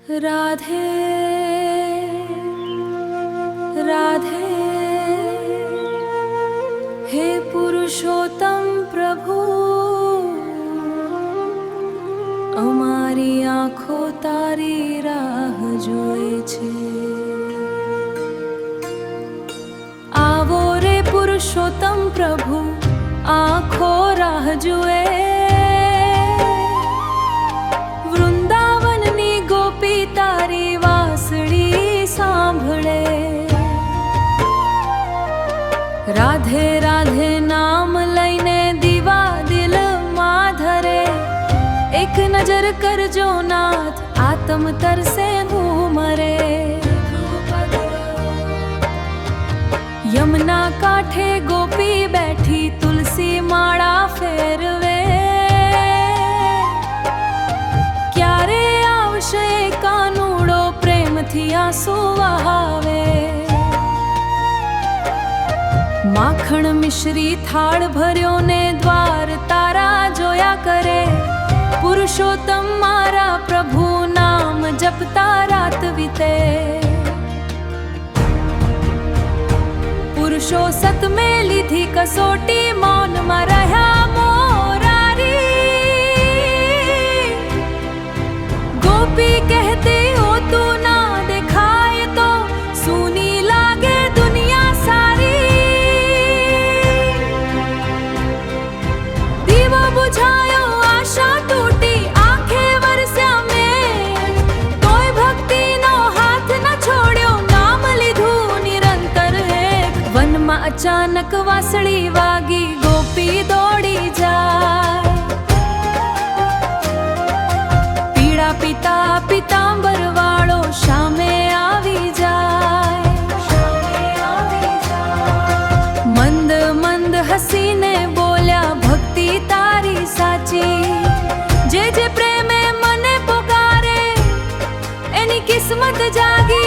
राधे राधे हे पुरुषोत्तम प्रभु अमारी आँखो तारी राह जोए छे। आवो रे पुरुषोत्तम प्रभु आँखो राह जुए। वृंदावननी गोपी तारी वासड़ी सांभळे। राधे राधे नाम लईने दीवा दिल माधरे। एक नजर करजो नाथ आत्म तरसे मुँह मरे। यमुना काठे गोपी बैठी तुलसी माड़ा फेरवे। क्यारे आवशे कानूड़ो प्रेम थी आंसू वहावे। माखण मिश्री थाळ भर्यो ने द्वार तारा जोया करे। पुरुषोत्तम मारा प्रभु नाम जपता रात वीते। पुरुषो सत में लीधी कसोटी मौन में रहा मोरारी। गोपी कहते हो तू ना दिखाए तो सुनी लागे दुनिया सारी। दीवा बुझायो आशा टूटी आंखें वरस्या में। तोय भक्ति नो हाथ न छोड़्यो नाम लीधू निरंतर है। वन में अचानक वासड़ी वागी गोपी दौड़ी जाए। पीड़ा पिता पीतांबर वाळो शामे आवी जाए। मंद मंद हसीने बोल्या भक्ति तारी साची। जे प्रेमे मने पुकारे एनी किस्मत जागी।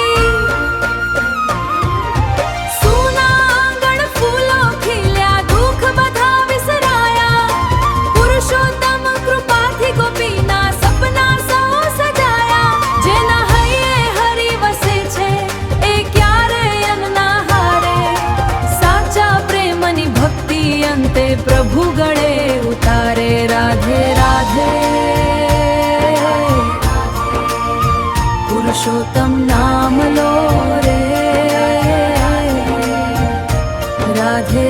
प्रभु गणे उतारे। राधे राधे पुरुषोत्तम नाम लो रे। राधे